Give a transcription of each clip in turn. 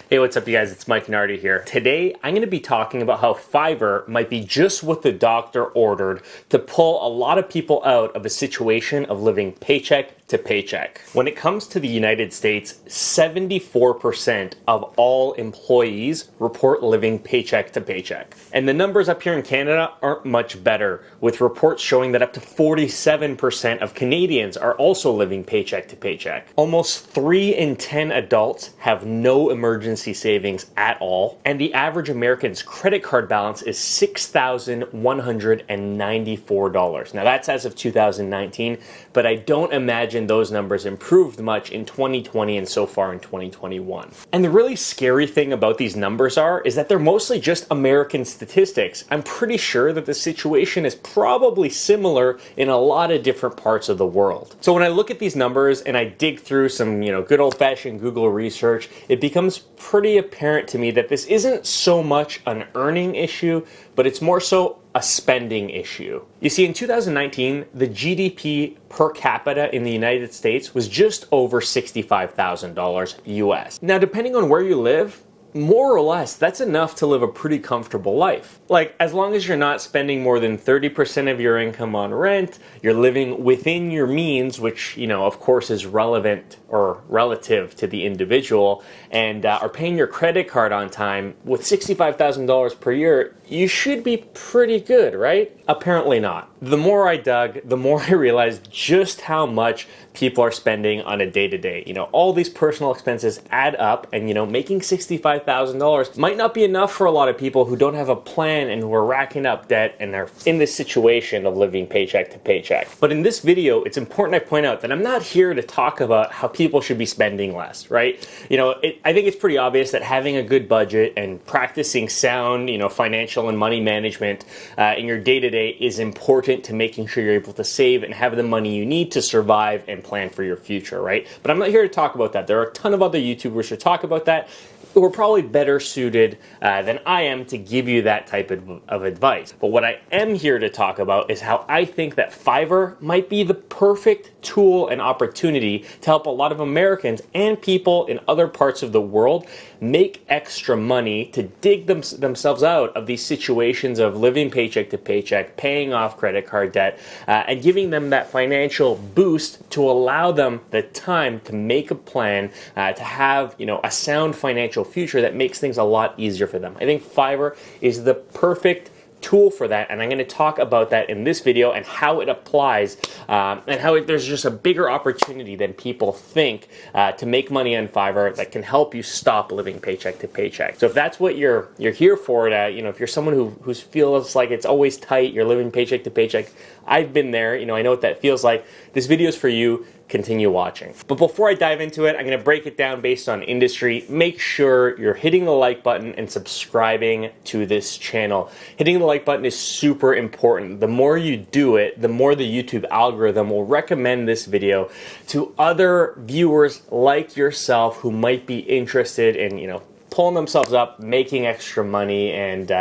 Hey, what's up you guys? It's Mike Nardi here. Today, I'm going to be talking about how Fiverr might be just what the doctor ordered to pull a lot of people out of a situation of living paycheck to paycheck. When it comes to the United States, 74% of all employees report living paycheck to paycheck. And the numbers up here in Canada aren't much better, with reports showing that up to 47% of Canadians are also living paycheck to paycheck. Almost 3 in 10 adults have no emergency savings at all, and the average American's credit card balance is $6,194. Now that's as of 2019, but I don't imagine those numbers improved much in 2020 and so far in 2021. And the really scary thing about these numbers is that they're mostly just American statistics. I'm pretty sure that the situation is probably similar in a lot of different parts of the world. So when I look at these numbers and I dig through some, good old-fashioned Google research, it becomes pretty apparent to me that this isn't so much an earning issue, but it's more so a spending issue. You see, in 2019, the GDP per capita in the United States was just over $65,000 US. Now, depending on where you live, more or less, that's enough to live a pretty comfortable life. Like, as long as you're not spending more than 30% of your income on rent, you're living within your means, which, of course is relevant or relative to the individual, and are paying your credit card on time, with $65,000 per year, you should be pretty good, right? Apparently not. The more I dug, the more I realized just how much people are spending on a day-to-day. All these personal expenses add up, and making $65,000 might not be enough for a lot of people who don't have a plan and who are racking up debt and are in this situation of living paycheck to paycheck. But in this video, it's important I point out that I'm not here to talk about how people should be spending less, right? I think it's pretty obvious that having a good budget and practicing sound, financial and money management in your day-to-day is important to making sure you're able to save and have the money you need to survive and plan for your future, right? But I'm not here to talk about that. There are a ton of other YouTubers who talk about that who are probably better suited than I am to give you that type of advice. But what I am here to talk about is how I think that Fiverr might be the perfect tool and opportunity to help a lot of Americans and people in other parts of the world make extra money to dig themselves out of these situations of living paycheck to paycheck, paying off credit card debt, and giving them that financial boost to allow them the time to make a plan, to have a sound financial future that makes things a lot easier for them. I think Fiverr is the perfect tool for that, and I'm going to talk about that in this video and how it applies, and how there's just a bigger opportunity than people think to make money on Fiverr that can help you stop living paycheck to paycheck. So if that's what you're here for, if you're someone who feels like it's always tight, you're living paycheck to paycheck, I've been there, I know what that feels like. This video is for you. Continue watching. But before I dive into it, I'm going to break it down based on industry. Make sure you're hitting the like button and subscribing to this channel. Hitting the like button is super important. The more you do it, the more the YouTube algorithm will recommend this video to other viewers like yourself who might be interested in, pulling themselves up, making extra money, and,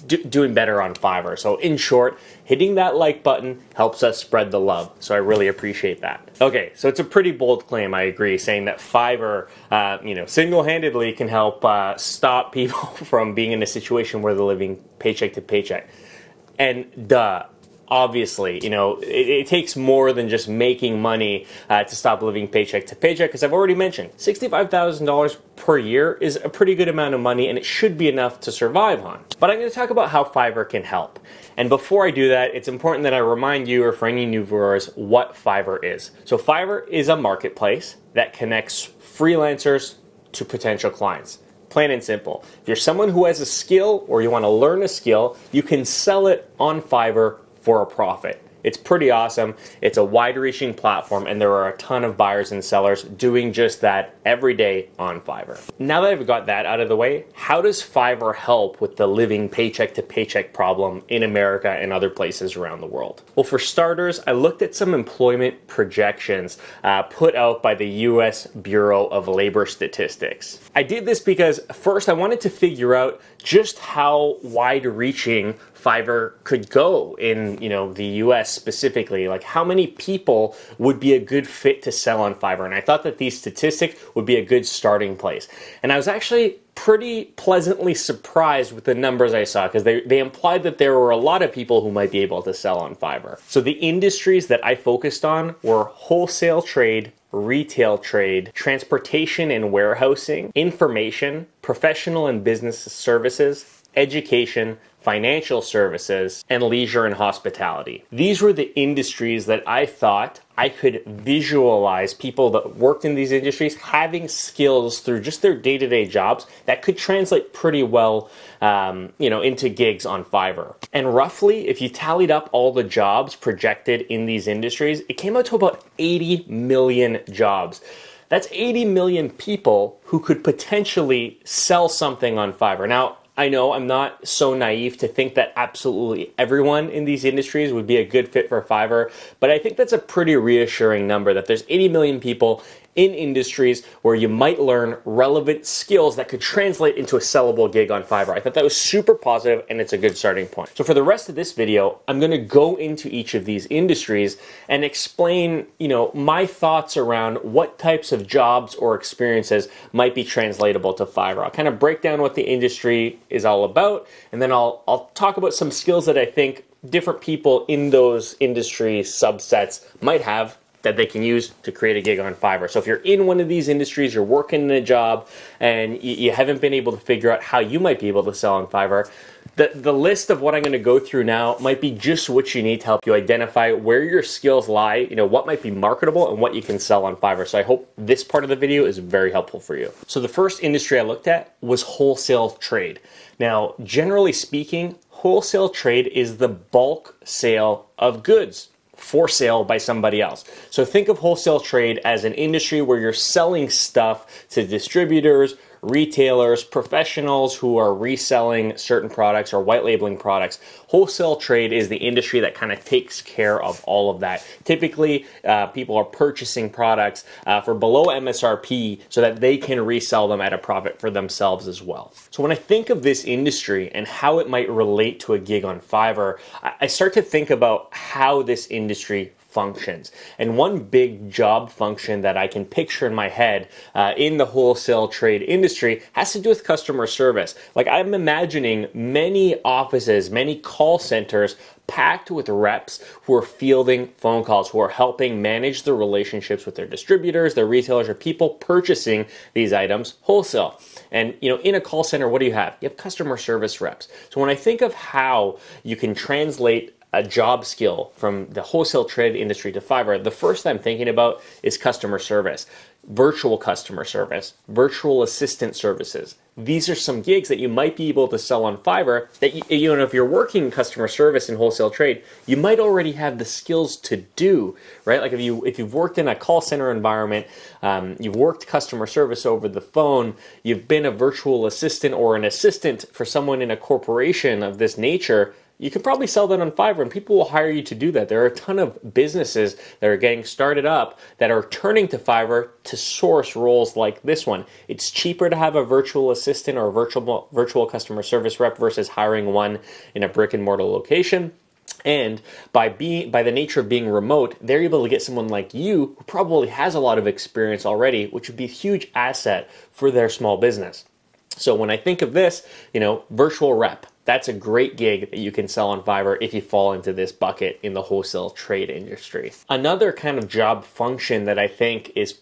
doing better on Fiverr. So in short, hitting that like button helps us spread the love. So I really appreciate that. Okay, so it's a pretty bold claim, I agree, saying that Fiverr, single-handedly can help stop people from being in a situation where they're living paycheck to paycheck. And obviously, it takes more than just making money to stop living paycheck to paycheck, because I've already mentioned $65,000 per year is a pretty good amount of money, and it should be enough to survive on. But I'm going to talk about how Fiverr can help. And before I do that, it's important that I remind you, or for any new viewers, what Fiverr is. So Fiverr is a marketplace that connects freelancers to potential clients. Plain and simple. If you're someone who has a skill or you want to learn a skill, you can sell it on Fiverr for a profit. It's pretty awesome. It's a wide-reaching platform, and there are a ton of buyers and sellers doing just that every day on Fiverr. Now that I've got that out of the way, how does Fiverr help with the living paycheck to paycheck problem in America and other places around the world? Well, for starters, I looked at some employment projections put out by the US Bureau of Labor Statistics. I did this because first I wanted to figure out just how wide-reaching Fiverr could go in, the US specifically. Like, how many people would be a good fit to sell on Fiverr? And I thought that these statistics would be a good starting place. And I was actually pretty pleasantly surprised with the numbers I saw, because they implied that there were a lot of people who might be able to sell on Fiverr. So the industries that I focused on were wholesale trade, retail trade, transportation and warehousing, information, professional and business services, education, financial services, and leisure and hospitality. These were the industries that I thought I could visualize people that worked in these industries having skills through just their day-to-day jobs that could translate pretty well, into gigs on Fiverr. And roughly, if you tallied up all the jobs projected in these industries, it came out to about 80 million jobs. That's 80 million people who could potentially sell something on Fiverr. Now, I know I'm not so naive to think that absolutely everyone in these industries would be a good fit for Fiverr, but I think that's a pretty reassuring number, that there's 80 million people in industries where you might learn relevant skills that could translate into a sellable gig on Fiverr. I thought that was super positive, and it's a good starting point. So for the rest of this video, I'm going to go into each of these industries and explain, my thoughts around what types of jobs or experiences might be translatable to Fiverr. I'll kind of break down what the industry is all about, and then I'll talk about some skills that I think different people in those industry subsets might have that they can use to create a gig on Fiverr. So if you're in one of these industries, you're working in a job, and you haven't been able to figure out how you might be able to sell on Fiverr, the list of what I'm going to go through now might be just what you need to help you identify where your skills lie, what might be marketable and what you can sell on Fiverr. So I hope this part of the video is very helpful for you. So the first industry I looked at was wholesale trade. Now, generally speaking, wholesale trade is the bulk sale of goods for sale by somebody else. So think of wholesale trade as an industry where you're selling stuff to distributors, retailers, professionals who are reselling certain products or white labeling products. Wholesale trade is the industry that kind of takes care of all of that. Typically, people are purchasing products for below MSRP so that they can resell them at a profit for themselves as well. So when I think of this industry and how it might relate to a gig on Fiverr, I start to think about how this industry functions. And one big job function that I can picture in my head in the wholesale trade industry has to do with customer service. Like, I'm imagining many offices, many call centers packed with reps who are fielding phone calls, who are helping manage the relationships with their distributors, their retailers, or people purchasing these items wholesale. And in a call center, what do you have? You have customer service reps. So when I think of how you can translate a job skill from the wholesale trade industry to Fiverr, the first I'm thinking about is customer service, virtual customer service, virtual assistant services. These are some gigs that you might be able to sell on Fiverr that, if you're working customer service in wholesale trade, you might already have the skills to do, right? Like if you've worked in a call center environment, you've worked customer service over the phone, you've been a virtual assistant or an assistant for someone in a corporation of this nature, you can probably sell that on Fiverr, and people will hire you to do that. There are a ton of businesses that are getting started up that are turning to Fiverr to source roles like this one. It's cheaper to have a virtual assistant or a virtual customer service rep versus hiring one in a brick and mortar location. And by the nature of being remote, they're able to get someone like you who probably has a lot of experience already, which would be a huge asset for their small business. So when I think of this, virtual rep, that's a great gig that you can sell on Fiverr if you fall into this bucket in the wholesale trade industry. Another kind of job function that I think is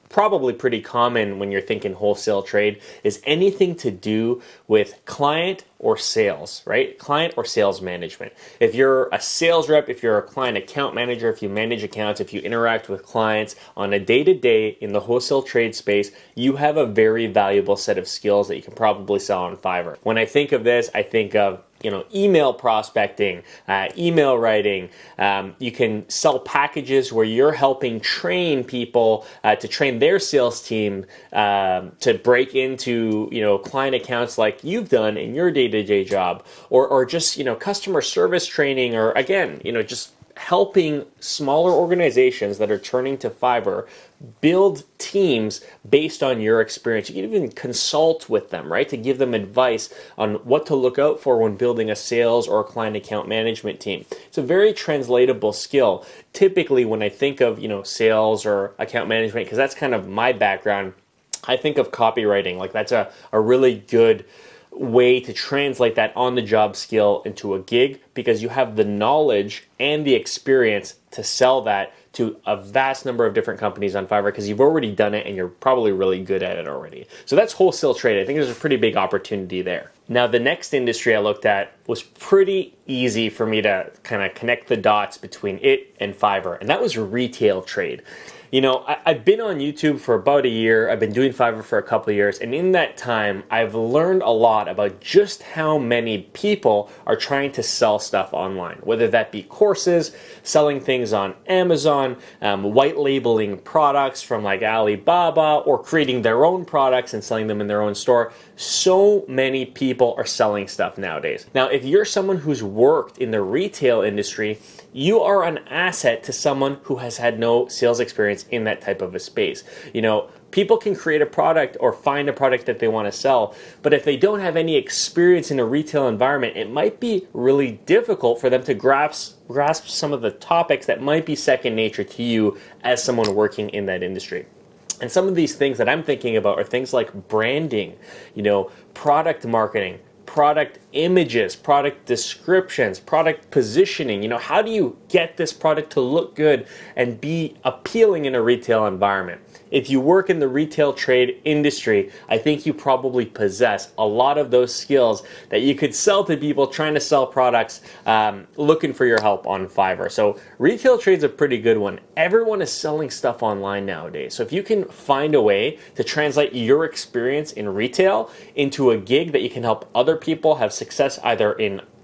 probably pretty common when you're thinking wholesale trade is anything to do with client or sales, right? Client or sales management. If you're a sales rep, if you're a client account manager, if you manage accounts, if you interact with clients on a day-to-day in the wholesale trade space, you have a very valuable set of skills that you can probably sell on Fiverr. When I think of this, I think of email prospecting, email writing. You can sell packages where you're helping train people to train their sales team to break into client accounts like you've done in your day-to-day job, or just customer service training, or again just helping smaller organizations that are turning to Fiverr build teams based on your experience. You can even consult with them, right, to give them advice on what to look out for when building a sales or a client account management team. It's a very translatable skill. Typically, when I think of, sales or account management, because that's kind of my background, I think of copywriting. Like that's a really good way to translate that on-the-job skill into a gig, because you have the knowledge and the experience to sell that to a vast number of different companies on Fiverr, because you've already done it and you're probably really good at it already. So that's wholesale trade. I think there's a pretty big opportunity there. Now, the next industry I looked at was pretty easy for me to kind of connect the dots between it and Fiverr, and that was retail trade. I've been on YouTube for about a year. I've been doing Fiverr for a couple of years. And in that time, I've learned a lot about just how many people are trying to sell stuff online, whether that be courses, selling things on Amazon, white labeling products from like Alibaba, or creating their own products and selling them in their own store. So many people are selling stuff nowadays. Now, if you're someone who's worked in the retail industry, you are an asset to someone who has had no sales experience in that type of a space. People can create a product or find a product that they want to sell, but if they don't have any experience in a retail environment, it might be really difficult for them to grasp some of the topics that might be second nature to you as someone working in that industry. And some of these things that I'm thinking about are things like branding, product marketing, product images, product descriptions, product positioning. How do you get this product to look good and be appealing in a retail environment? If you work in the retail trade industry, I think you probably possess a lot of those skills that you could sell to people trying to sell products, looking for your help on Fiverr. So retail trade's a pretty good one. Everyone is selling stuff online nowadays. So if you can find a way to translate your experience in retail into a gig that you can help other people have success either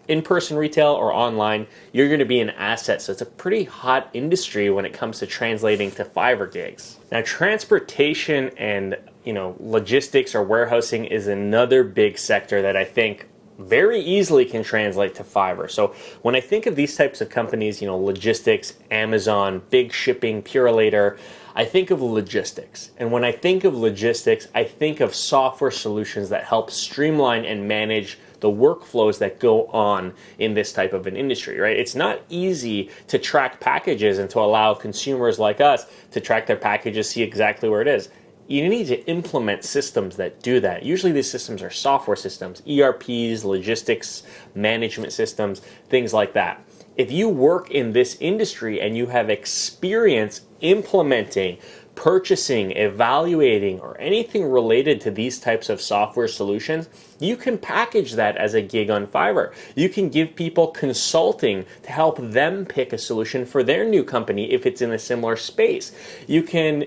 in-person retail or online, you're going to be an asset. So it's a pretty hot industry when it comes to translating to Fiverr gigs. Now, transportation and logistics or warehousing is another big sector that I think very easily can translate to Fiverr. So when I think of these types of companies, logistics, Amazon, big shipping, Purolator, I think of logistics. And when I think of logistics, I think of software solutions that help streamline and manage the workflows that go on in this type of an industry, right? It's not easy to track packages and to allow consumers like us to track their packages, see exactly where it is. You need to implement systems that do that. Usually these systems are software systems, ERPs, logistics, management systems, things like that. If you work in this industry and you have experience implementing, purchasing, evaluating, or anything related to these types of software solutions, you can package that as a gig on Fiverr. You can give people consulting to help them pick a solution for their new company if it's in a similar space. You can,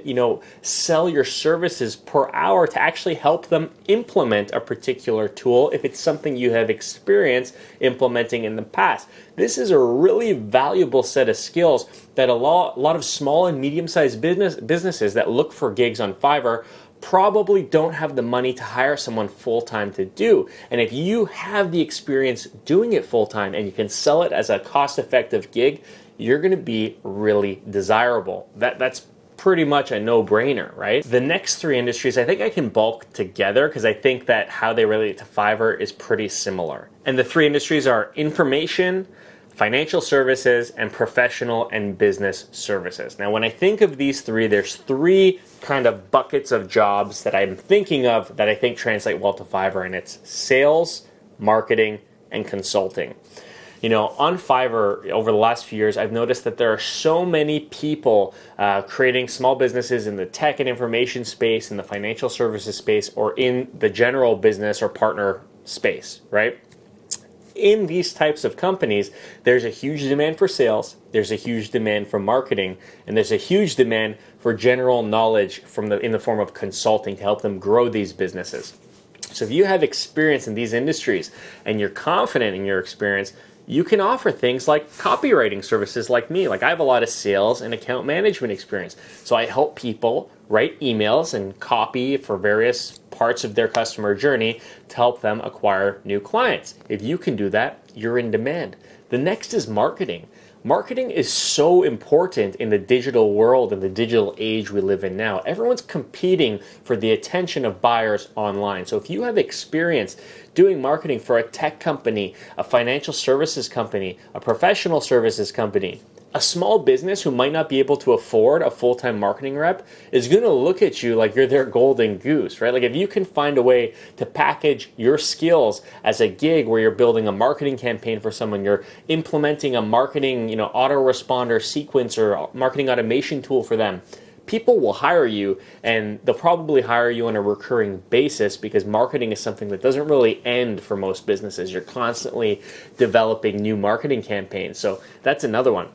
sell your services per hour to actually help them implement a particular tool if it's something you have experience implementing in the past. This is a really valuable set of skills that a lot of small and medium-sized businesses that look for gigs on Fiverr probably don't have the money to hire someone full-time to do. And if you have the experience doing it full-time and you can sell it as a cost-effective gig, you're going to be really desirable. That's pretty much a no-brainer, right? The next three industries, I think I can bulk together because I think that how they relate to Fiverr is pretty similar. And the three industries are information, financial services, and professional and business services. Now, when I think of these three, there's three kind of buckets of jobs that I'm thinking of that I think translate well to Fiverr, and it's sales, marketing, and consulting. On Fiverr, over the last few years, I've noticed that there are so many people creating small businesses in the tech and information space, in the financial services space, or in the general business or partner space, right? In these types of companies, there's a huge demand for sales, there's a huge demand for marketing, and there's a huge demand for general knowledge in the form of consulting to help them grow these businesses. So if you have experience in these industries and you're confident in your experience, you can offer things like copywriting services like me. Like I have a lot of sales and account management experience. So I help people write emails and copy for various parts of their customer journey to help them acquire new clients. If you can do that, you're in demand. The next is marketing. marketing is so important in the digital world and the digital age we live in now. Everyone's competing for the attention of buyers online. So if you have experience doing marketing for a tech company, a financial services company, a professional services company, a small business who might not be able to afford a full-time marketing rep is going to look at you like you're their golden goose, right? Like if you can find a way to package your skills as a gig where you're building a marketing campaign for someone, you're implementing a marketing, autoresponder sequence or marketing automation tool for them, people will hire you, and they'll probably hire you on a recurring basis because marketing is something that doesn't really end for most businesses. You're constantly developing new marketing campaigns. So that's another one.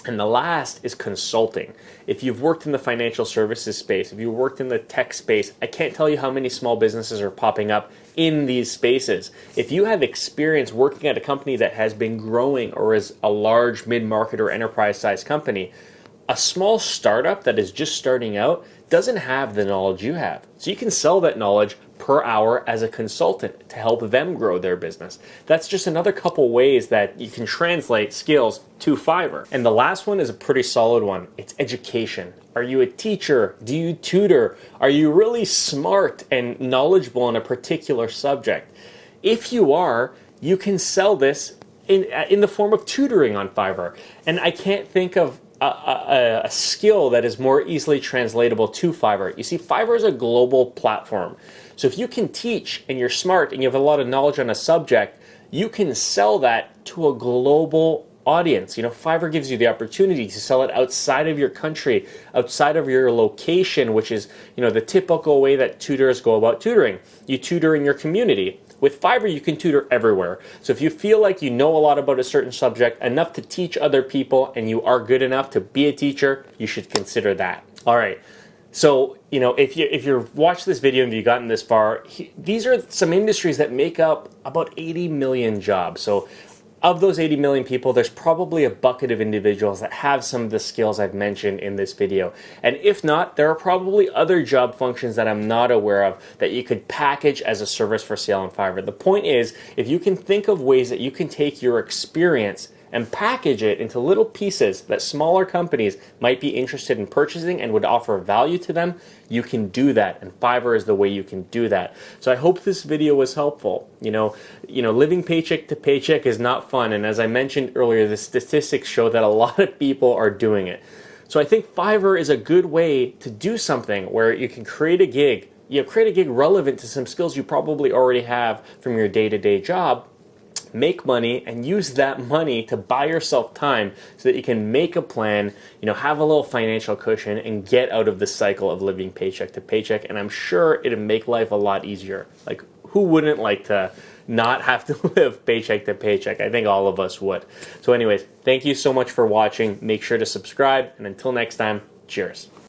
And the last is consulting. If you've worked in the financial services space, if you've worked in the tech space, I can't tell you how many small businesses are popping up in these spaces. If you have experience working at a company that has been growing or is a large mid-market or enterprise-sized company, a small startup that is just starting out doesn't have the knowledge you have. So you can sell that knowledge per hour as a consultant to help them grow their business. That's just another couple ways that you can translate skills to Fiverr. And the last one is a pretty solid one. It's education. Are you a teacher? Do you tutor? Are you really smart and knowledgeable in a particular subject? If you are, you can sell this in the form of tutoring on Fiverr. And I can't think of a skill that is more easily translatable to Fiverr. You see, Fiverr is a global platform. So if you can teach and you're smart and you have a lot of knowledge on a subject, you can sell that to a global audience. Fiverr gives you the opportunity to sell it outside of your country, outside of your location, which is, the typical way that tutors go about tutoring. You tutor in your community. With Fiverr, you can tutor everywhere. So if you feel like you know a lot about a certain subject, enough to teach other people, and you are good enough to be a teacher, you should consider that. All right. So, if you've watched this video and you've gotten this far, these are some industries that make up about 80 million jobs. So of those 80 million people, there's probably a bucket of individuals that have some of the skills I've mentioned in this video. And if not, there are probably other job functions that I'm not aware of that you could package as a service for sale on Fiverr. The point is, if you can think of ways that you can take your experience and package it into little pieces that smaller companies might be interested in purchasing and would offer value to them, you can do that, and Fiverr is the way you can do that. So I hope this video was helpful. Living paycheck to paycheck is not fun, and as I mentioned earlier, the statistics show that a lot of people are doing it. So I think Fiverr is a good way to do something where you can create a gig, create a gig relevant to some skills you probably already have from your day-to-day job, make money, and use that money to buy yourself time so that you can make a plan, have a little financial cushion, and get out of the cycle of living paycheck to paycheck. And I'm sure it'll make life a lot easier. Like, who wouldn't like to not have to live paycheck to paycheck? I think all of us would. So anyways, thank you so much for watching. Make sure to subscribe, and until next time, cheers.